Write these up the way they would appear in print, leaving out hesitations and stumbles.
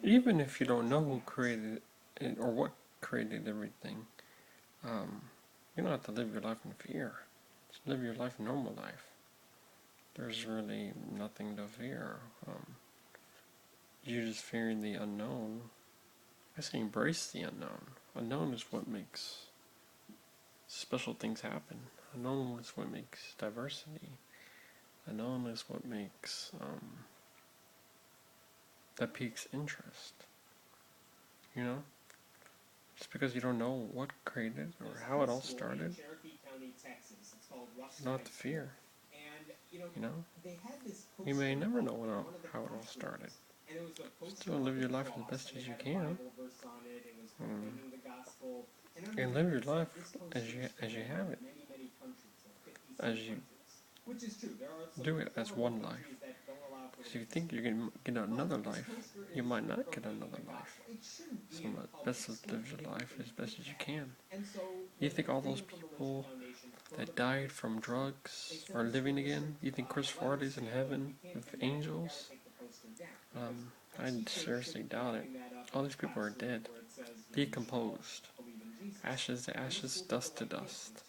Even if you don't know who created it or what created everything, um, you don't have to live your life in fear. Just live your life, normal life. There's really nothing to fear. You're just fearing the unknown. I say embrace the unknown. Unknown is what makes special things happen. Unknown is what makes diversity. Unknown is what makes that piques interest. You know, just because you don't know what created or how it all started, not to fear. You know, you may never know how it all started. Still live your life as best as you can, and live your life as you have it, as you do it as one life. If you think you're going to get another life, you might not get another life. So best to live your life as best as you can. You think all those people that died from drugs are living again? You think Chris Farley's in heaven with angels? I seriously doubt it. All these people are dead, decomposed, ashes to ashes, dust to dust.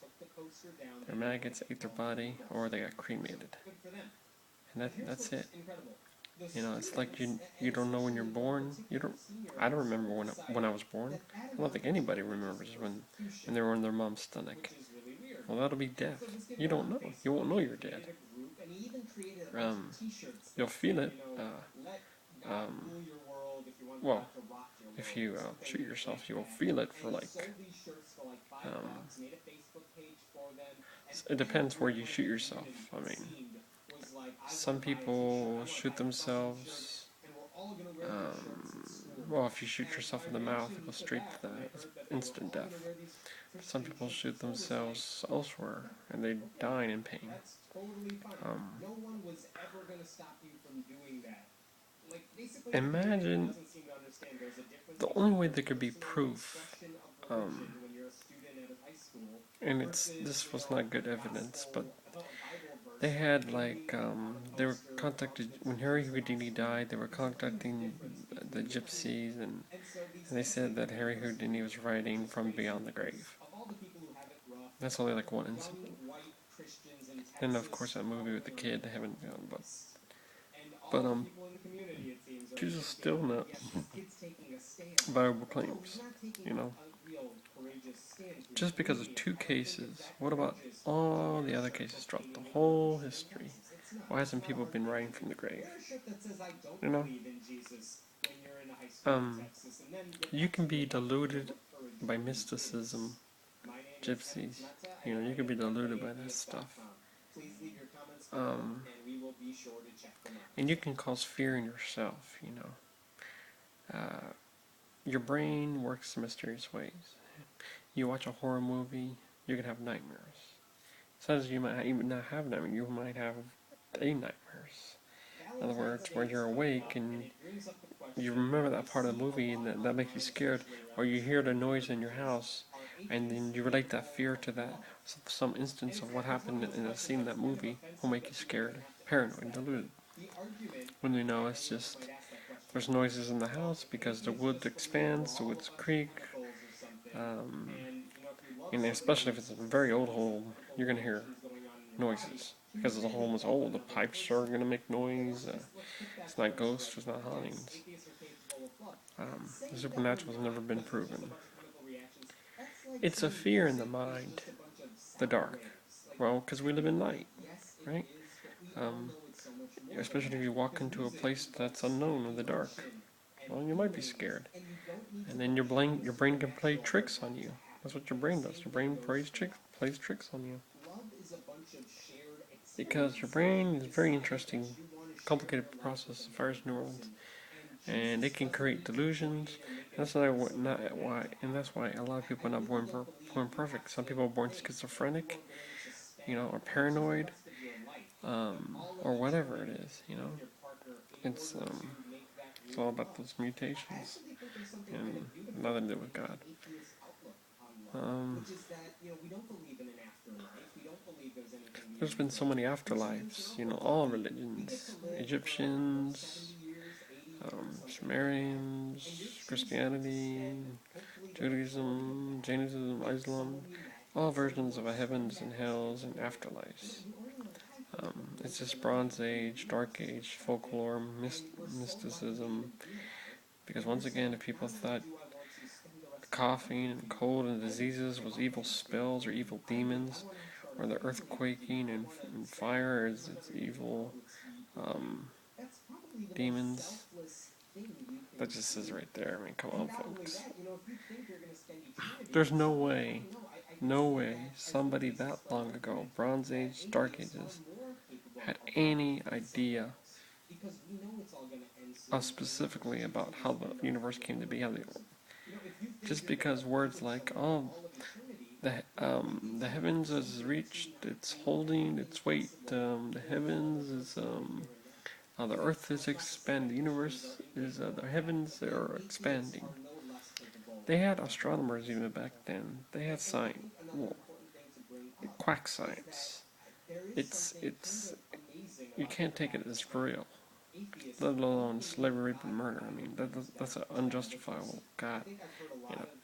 Their maggots ate their body, or they got cremated, and that's it. You know, it's like you don't know when you're born. You don't. I don't remember when I was born. I don't think anybody remembers when they were in their mom's stomach. Well, that'll be death. You don't know. You won't know you're dead. Um, you'll feel it. Well, if you shoot yourself, you'll feel it for like. It depends where you shoot yourself. I mean, some people shoot themselves. Well, if you shoot yourself in the mouth, it goes straight to the instant death. Some people shoot themselves elsewhere, and they die in pain. Imagine the only way there could be proof, and this was not good evidence, but they had they were contacted when Harry Houdini died. They were contacting the gypsies, and they said that Harry Houdini was writing from beyond the grave. That's only like one incident. And of course that movie with the kid, they haven't done, but Jesus still not viable claims, you know. Just because of two cases, what about all the other cases throughout the whole history? Why hasn't people been writing from the grave? You know? You can be deluded by mysticism, gypsies. You know, you can be deluded by that stuff. And you can cause fear in yourself, you know. Your brain works in mysterious ways. You watch a horror movie, you can have nightmares. Sometimes you might even not have nightmares, you might have day nightmares. In other words, when you're awake and you remember that part of the movie and that makes you scared, or you hear the noise in your house, and then you relate that fear to that, some instance of what happened in a scene in that movie will make you scared, paranoid, deluded. When you know it's just, there's noises in the house because the wood expands, the woods creak, and especially if it's a very old home, you're going to hear noises. Because the home is old, the pipes are going to make noise. It's not ghosts, it's not hauntings. The supernatural has never been proven. It's a fear in the mind, the dark. Well, because we live in light, right? Especially if you walk into a place that's unknown in the dark. Well, you might be scared. And then your brain can play tricks on you. That's what your brain does. Your brain plays tricks on you. Because your brain is a very interesting, complicated process. It fires neurons, and it can create delusions. And that's why a lot of people are not born perfect. Some people are born schizophrenic, you know, or paranoid, or whatever it is. You know, it's all about those mutations, and nothing to do with God. There's been so many afterlives, you know, all religions, Egyptians, Sumerians, Christianity, Judaism, Jainism, Islam, all versions of a heavens and hells and afterlives. It's just Bronze Age, Dark Age, folklore, mysticism, because once again, if people thought coughing and cold and diseases was evil spells or evil demons, or the earthquaking and fire is evil demons, that just says right there. I mean, come on, folks. There's no way somebody that long ago, Bronze Age, Dark Ages, had any idea specifically about how the universe came to be. Just because words like, oh, the heavens has reached its holding, its weight, the heavens is, the earth is expanding, the universe is, the heavens are expanding. They had astronomers even back then. They had science, quack science. It's, you can't take it as real, let alone slavery, rape, and murder. I mean, that's an unjustifiable God.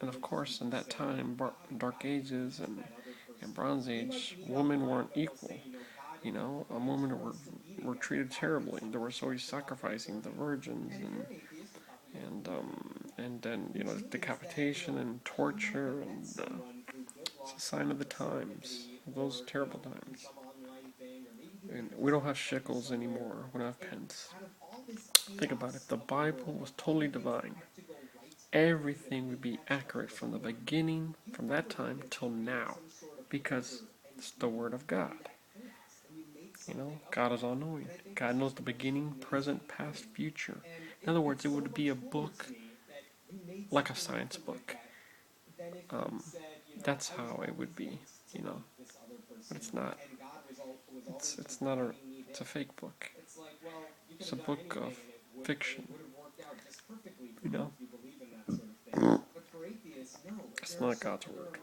And of course, in that time, Dark Ages and Bronze Age, women weren't equal. Women were treated terribly. They were always sacrificing the virgins and then decapitation and torture, and it's a sign of the times, those terrible times. And we don't have shekels anymore. We don't have pence. Think about it. The Bible was totally divine. Everything would be accurate from the beginning, from that time till now, because it's the Word of God. God is all-knowing. God knows the beginning, present, past, future. In other words, it would be a book like a science book. That's how it would be, But it's not. It's not a. It's a fake book. It's a book of fiction. It's not God's word.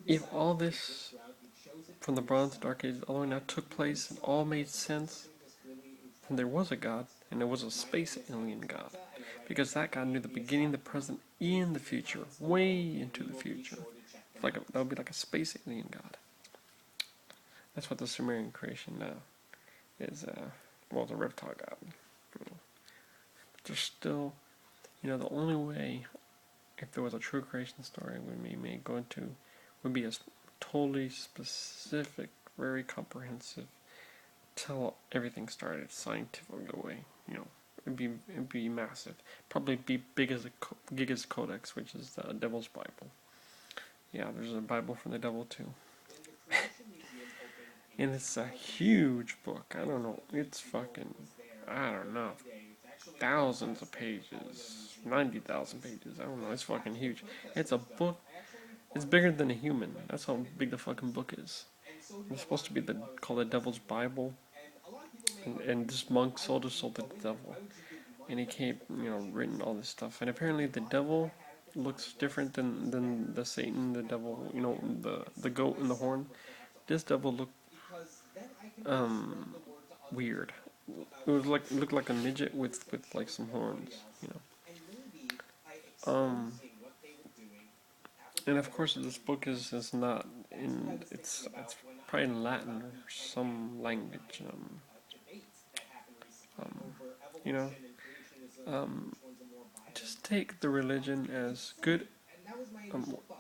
If all this from the Bronze Dark Ages all the way now took place and all made sense, then there was a God, and there was a space alien God. Because that God knew the beginning, the present, and the future, way into the future. That would be like a space alien God. That's what the Sumerian creation is, the reptile God. But there's still, the only way, if there was a true creation story, we may go into, would be a totally specific, very comprehensive, tell everything started scientific way. It'd be massive. Probably be big as a Gigas Codex, which is the Devil's Bible. Yeah, there's a Bible from the devil too. And it's a huge book. I don't know. It's fucking, I don't know, thousands of pages, 90,000 pages. I don't know. It's fucking huge. It's a book. It's bigger than a human. That's how big the fucking book is. It's supposed to be called the Devil's Bible. And this monk sold it to the devil. And he came, written all this stuff. And apparently the devil looks different than the Satan, the devil, the goat and the horn. This devil looked weird. It looked like a midget with like some horns, And of course, this book is not in. It's probably in Latin or some language. You know, just take the religion as good,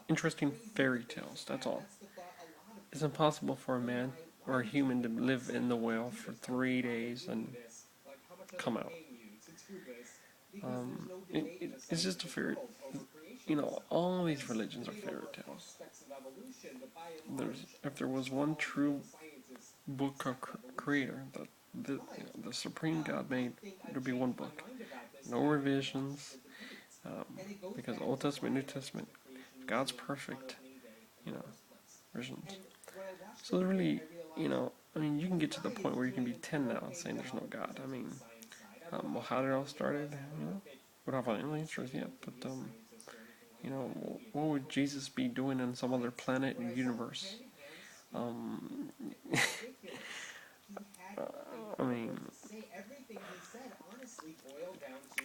interesting fairy tales. That's all. It's impossible for a man or a human to live in the whale for 3 days and come out. It's just a fairy. All these religions are fairy tales. If there was one true book of creator that the supreme God made, there'd be one book. No revisions, because Old Testament, New Testament, God's perfect, versions. So really, you can get to the point where you can be 10 now and saying there's no God. Well, how did it all started? We don't have any answers yet, but what would Jesus be doing on some other planet in the universe?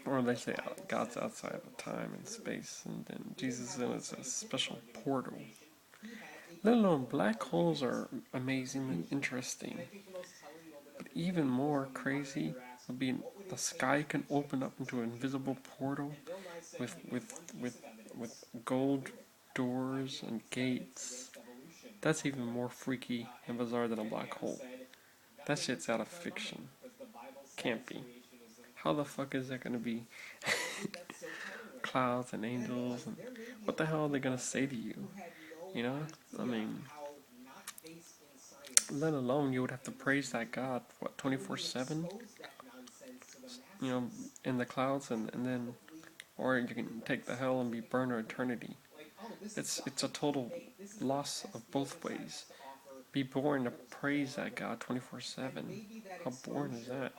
Or they say God's outside of time and space, and then Jesus is in a special portal. Let alone black holes are amazingly interesting. But even more crazy would be the sky can open up into an invisible portal with gold doors and gates. That's even more freaky and bizarre than a black hole. That shit's out of fiction. Can't be. How the fuck is that gonna be? Clouds and angels, and what the hell are they gonna say to you? You know? I mean, let alone you would have to praise that God, what, 24/7? You know, in the clouds, and then, or you can take the hell and be burned for eternity. It's a total loss of both ways. Be born to praise that God 24/7. How boring is that?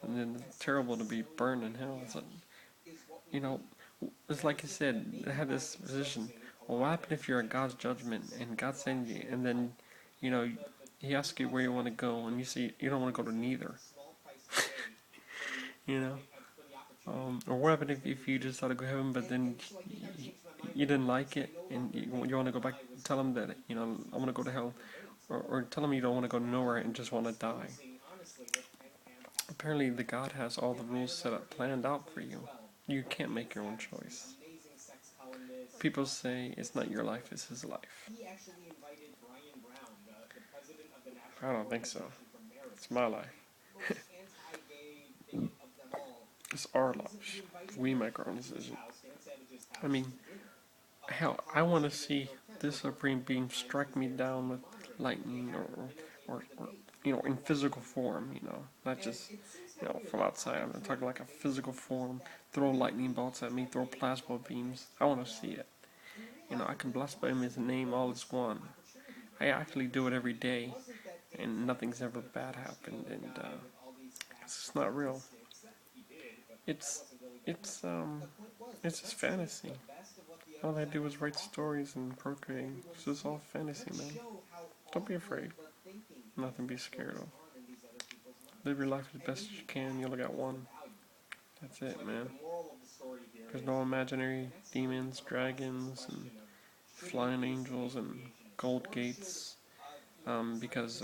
And then it's terrible to be burned in hell. It's like, you know, it's like you said, I had this position. Well, what happens if you're at God's judgment and God sends you, and then, you know, He asks you where you want to go, and you say you don't want to go to neither. You know, or what happens if you just thought to go to heaven, but then you didn't like it, and you want to go back? Tell Him that I want to go to hell, or tell Him you don't want to go nowhere and just want to die. Apparently, the God has all the rules set up, planned out for you. You can't make your own choice. People say it's not your life, it's His life. I don't think so. It's my life. It's our lives. We make our own decision. I mean, hell, I want to see this Supreme Being strike me down with lightning or in physical form, not just, from outside. I'm talking like a physical form, throw lightning bolts at me, throw plasma beams. I want to see it. I can blaspheme His name all as one. I actually do it every day, and nothing's ever bad happened, and it's just not real. It's just fantasy. All I do is write stories and procreate. It's just all fantasy, man. Don't be afraid. Nothing to be scared of. Live your life as best as you can. You only got one. That's it, man. There's no imaginary demons, dragons, and flying angels and gold gates. Because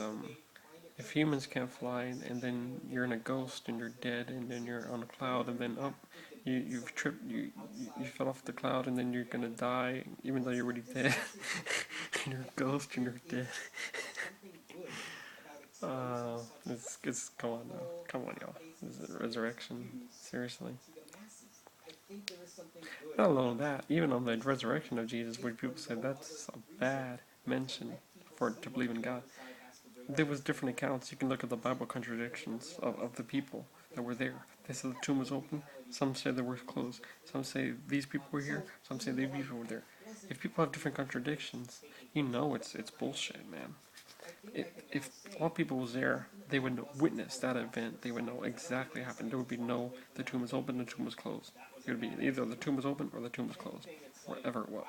if humans can't fly, and then you're in a ghost and you're dead, and then you're on a cloud, and then you've tripped, you fell off the cloud, and then you're gonna die, even though you're already dead. You're a ghost and you're dead. It's come on now, come on, y'all. Is it resurrection? Seriously. Not alone that, even on the resurrection of Jesus, where people said that's a bad mention to believe in God. There was different accounts. You can look at the Bible contradictions of the people that were there. They said the tomb was open. Some said there were closed. Some say these people were here. Some say these people were there. If people have different contradictions, it's bullshit, man. If all people was there, they would witness that event. They would know exactly what happened. There would be no, the tomb was open, the tomb was closed. It would be either the tomb was open or the tomb was closed, whatever it was.